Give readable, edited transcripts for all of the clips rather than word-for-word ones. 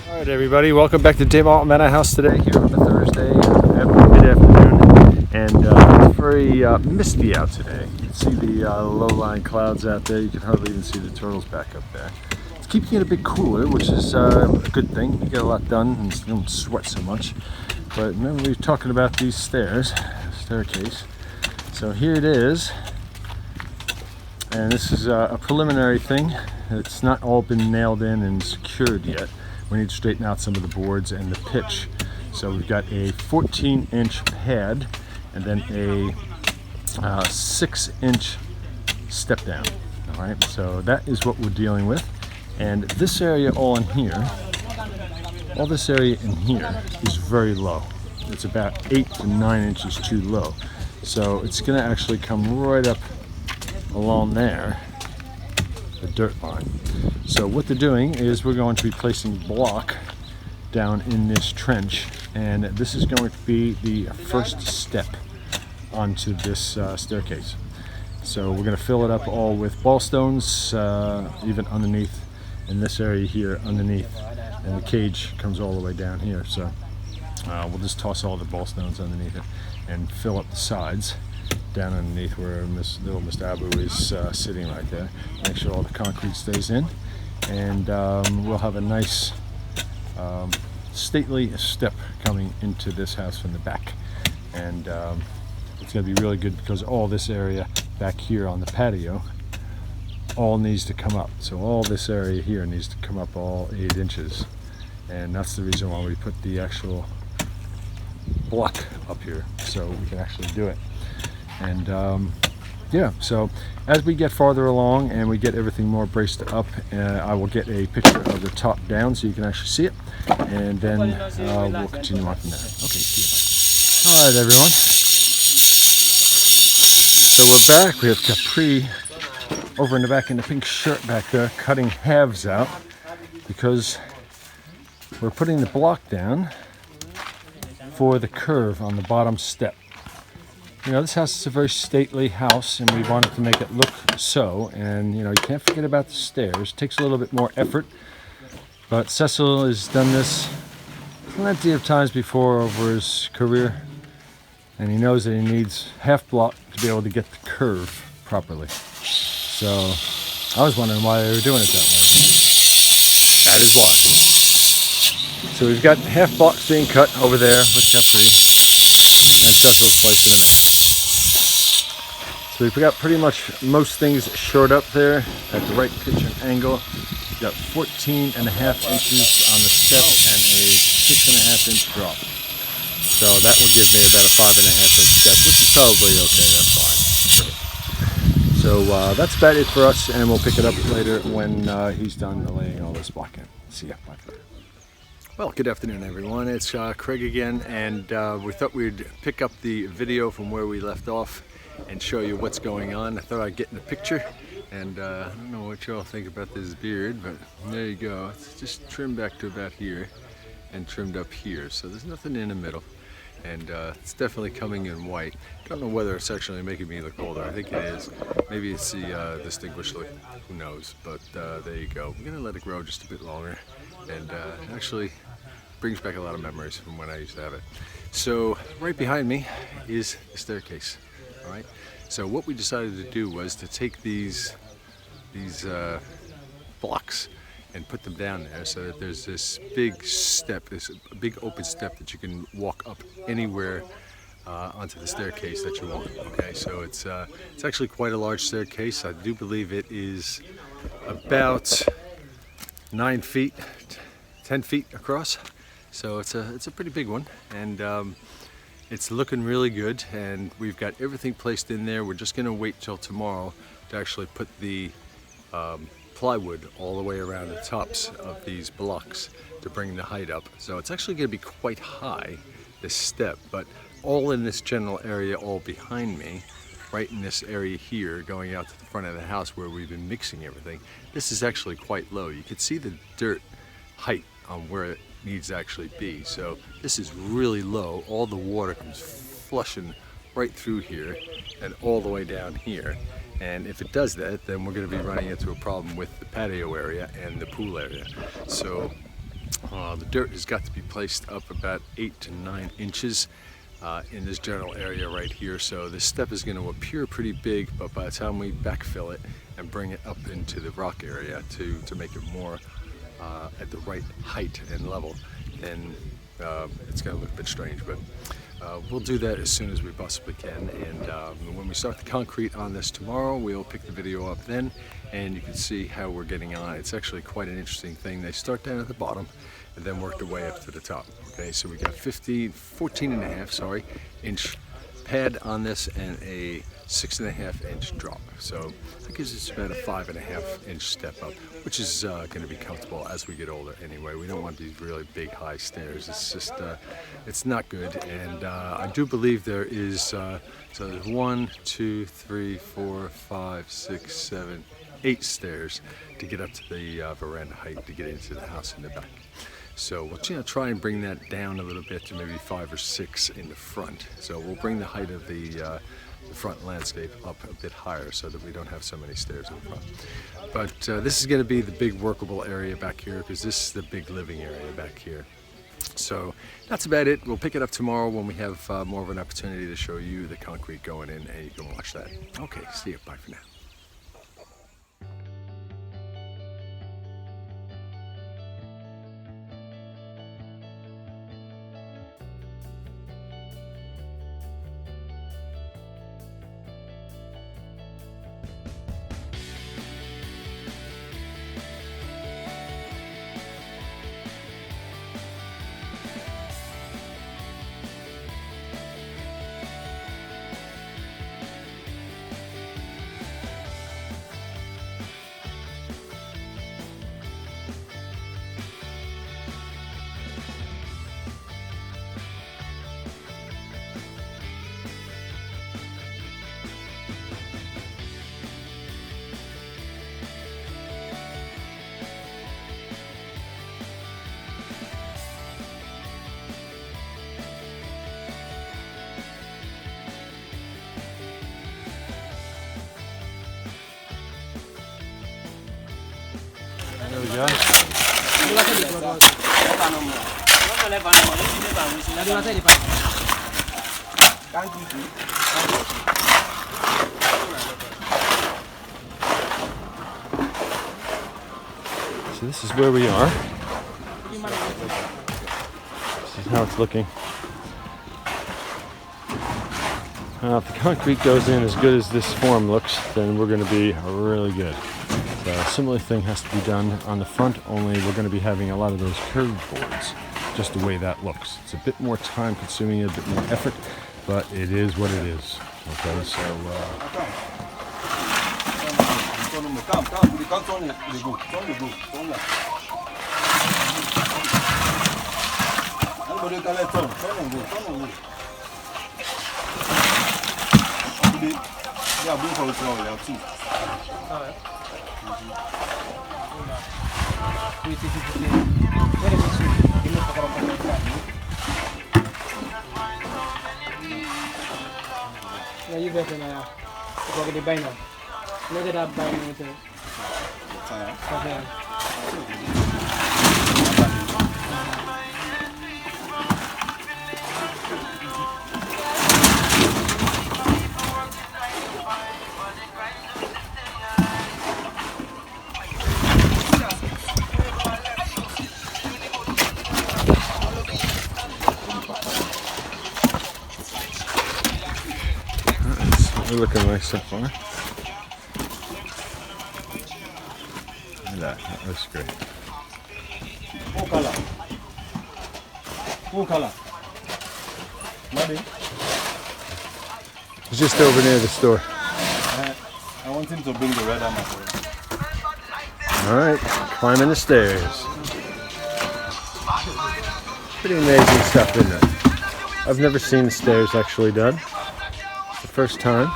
Alright everybody, welcome back to Dave Alton Manor House today here on a Thursday mid-afternoon, and it's very misty out today. You can see the low-lying clouds out there. You can hardly even see the turtles back up there. It's keeping it a bit cooler, which is a good thing. You get a lot done and you don't sweat so much. But remember, we were talking about these staircase. So here it is, and this is a preliminary thing. It's not all been nailed in and secured yet. We need to straighten out some of the boards and the pitch. So we've got a 14-inch pad and then a 6-inch step down. All right, so that is what we're dealing with. And this area all this area in here is very low. It's about 8 to 9 inches too low. So it's gonna actually come right up along there, the dirt line. So what they're doing is we're going to be placing block down in this trench, and this is going to be the first step onto this staircase. So we're going to fill it up all with ball stones, even underneath in this area here underneath, and the cage comes all the way down here. So we'll just toss all the ball stones underneath it and fill up the sides down underneath where little Mr. Abu is sitting right there. Make sure all the concrete stays in, and we'll have a nice stately step coming into this house from the back. And it's going to be really good because all this area back here on the patio all needs to come up. So all this area here needs to come up all 8 inches, and that's the reason why we put the actual block up here, so we can actually do it. And yeah, so as we get farther along and we get everything more braced up, I will get a picture of the top down so you can actually see it, and then we'll continue on from there. Okay, see you. All right, everyone. So we're back. We have Capri over in the back in the pink shirt back there cutting halves out because we're putting the block down for the curve on the bottom step. You know, this house is a very stately house, and we wanted to make it look so. And you know, you can't forget about the stairs. It takes a little bit more effort, but Cecil has done this plenty of times before over his career, and he knows that he needs half block to be able to get the curve properly. So I was wondering why they were doing it that way. That is why. So we've got half blocks being cut over there with Capri, and Cecil's placing them in. So we've got pretty much most things shored up there at the right pitch and angle. We've got 14.5 inches on the step and a 6.5 inch drop. So that will give me about a 5.5 inch step, which is probably okay. That's fine. So that's about it for us, and we'll pick it up later when he's done laying all this block in. See ya. Bye for now. Well, good afternoon, everyone. It's Craig again, and we thought we'd pick up the video from where we left off and show you what's going on. I thought I'd get in the picture, and I don't know what y'all think about this beard, but there you go. It's just trimmed back to about here and trimmed up here, so there's nothing in the middle, and it's definitely coming in white. Don't know whether it's actually making me look older. I think it is. Maybe it's the distinguished look, who knows, but there you go. I'm gonna let it grow just a bit longer, and actually brings back a lot of memories from when I used to have it. So right behind me is the staircase. All right. So what we decided to do was to take these blocks and put them down there so that there's this big step, this big open step that you can walk up anywhere onto the staircase that you want. Okay. So it's actually quite a large staircase. I do believe it is about 9 feet, 10 feet across. So it's a pretty big one, and it's looking really good, and we've got everything placed in there. We're just going to wait till tomorrow to actually put the plywood all the way around the tops of these blocks to bring the height up. So it's actually going to be quite high, this step, but all in this general area, all behind me, right in this area here, going out to the front of the house where we've been mixing everything. This is actually quite low. You can see the dirt height on where it needs to actually be. So this is really low. All the water comes flushing right through here and all the way down here. And if it does that, then we're going to be running into a problem with the patio area and the pool area. So The dirt has got to be placed up about 8 to 9 inches in this general area right here. So this step is going to appear pretty big, but by the time we backfill it and bring it up into the rock area to make it more at the right height and level, then it's going to look a bit strange. But we'll do that as soon as we possibly can, and when we start the concrete on this tomorrow, we'll pick the video up then, and you can see how we're getting on. It's actually quite an interesting thing. They start down at the bottom and then work their way up to the top. Okay, so we got 14.5 inch pad on this and a 6.5 inch drop. So that gives us about a 5.5 inch step up, which is going to be comfortable as we get older anyway. We don't want these really big high stairs. It's just, it's not good. And I do believe there is, so there's 1, 2, 3, 4, 5, 6, 7, 8 stairs to get up to the veranda height to get into the house in the back. So we'll try and bring that down a little bit to maybe 5 or 6 in the front. So we'll bring the height of the front landscape up a bit higher so that we don't have so many stairs in the front. But this is going to be the big workable area back here, because this is the big living area back here. So that's about it. We'll pick it up tomorrow when we have more of an opportunity to show you the concrete going in, and you can watch that. Okay, see you. Bye for now. There we go. So this is where we are. This is how it's looking. If the concrete goes in as good as this form looks, then we're going to be really good. So a similar thing has to be done on the front, only we're going to be having a lot of those curved boards, just the way that looks. It's a bit more time consuming, a bit more effort, but it is what it is. Okay, so you better now. Go to buy now. Look at that buy now. we're looking nice so far. Look at that. That looks great. Full color. Full color. Ready? It's just over near the store. I want him to bring the red hammer for it. Alright, climbing the stairs. Pretty amazing stuff, isn't it? I've never seen the stairs actually done. It's the first time.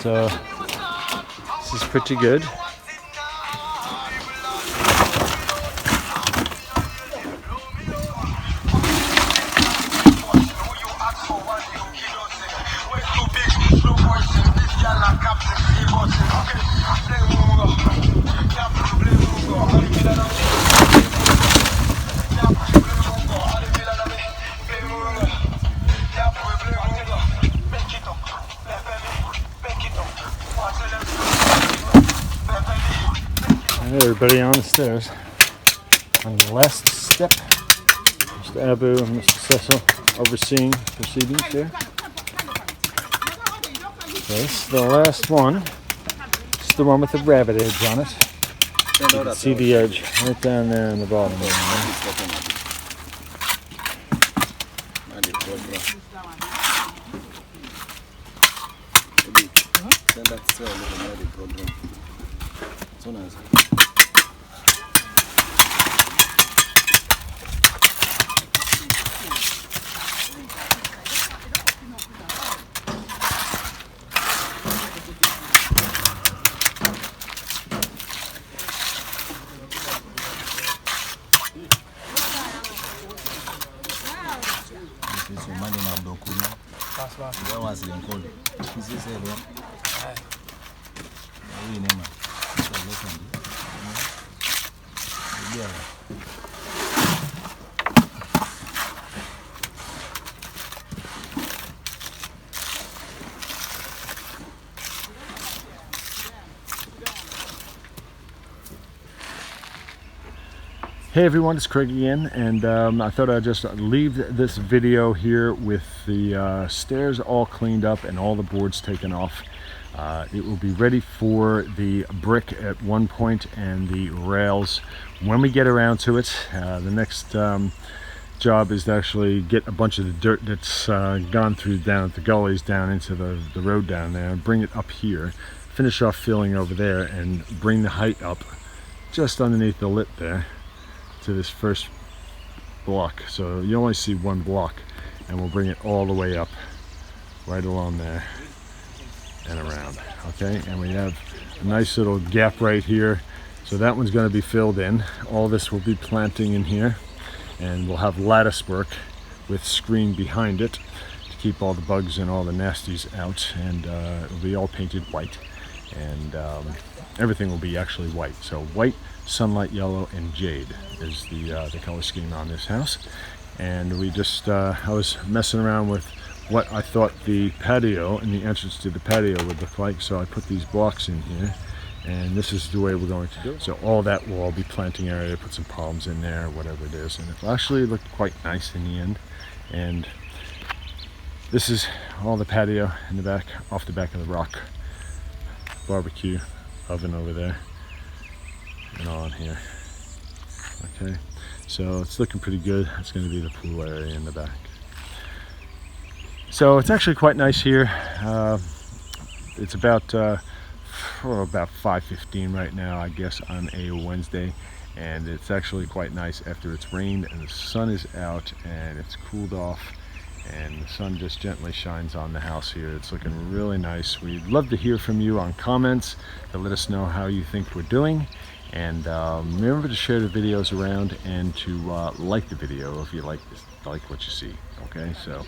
So this is pretty good. everybody on the stairs. On the last step, Mr. Abu and Mr. Cecil overseeing proceedings there. This is the last one. It's the one with the rabbit edge on it. You can see the edge right down there in the bottom. Hey everyone, it's Craig again, and I thought I'd just leave this video here with the stairs all cleaned up and all the boards taken off. It will be ready for the brick at one point and the rails when we get around to it. The next job is to actually get a bunch of the dirt that's gone through down the gullies down into the road down there and bring it up here, finish off filling over there, and bring the height up just underneath the lip there to this first block. So you only see one block, and we'll bring it all the way up right along there and around. Okay, and we have a nice little gap right here, so that one's going to be filled in. All this will be planting in here, and we'll have lattice work with screen behind it to keep all the bugs and all the nasties out, and it'll be all painted white, and everything will be actually white. So white, sunlight yellow, and jade is the color scheme on this house. And we just I was messing around with what I thought the patio and the entrance to the patio would look like, so I put these blocks in here, and this is the way we're going to do it. So all that will all be planting area, put some palms in there, whatever it is, and it actually looked quite nice in the end. And this is all the patio in the back, off the back of the rock barbecue oven over there and on here. Okay, so it's looking pretty good. It's going to be the pool area in the back. So it's actually quite nice here. It's about 5:15 right now, I guess, on a Wednesday, and it's actually quite nice after it's rained and the sun is out and it's cooled off, and the sun just gently shines on the house here. It's looking really nice. We'd love to hear from you on comments to let us know how you think we're doing, and remember to share the videos around and to like the video if you like what you see. Okay, so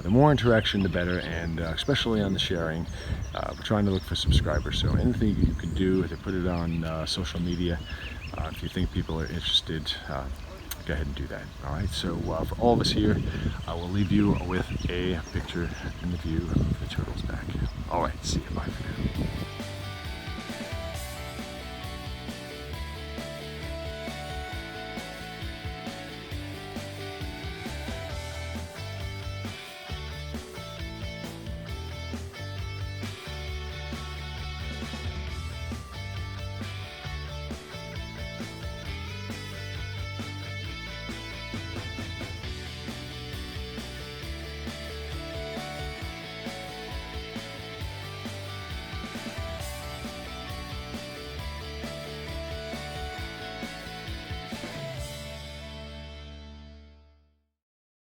the more interaction the better, and especially on the sharing. We're trying to look for subscribers, so anything you can do to put it on social media, if you think people are interested, go ahead and do that. Alright, so for all of us here, I will leave you with a picture in the view of the turtle's back. Alright, see you, bye for now.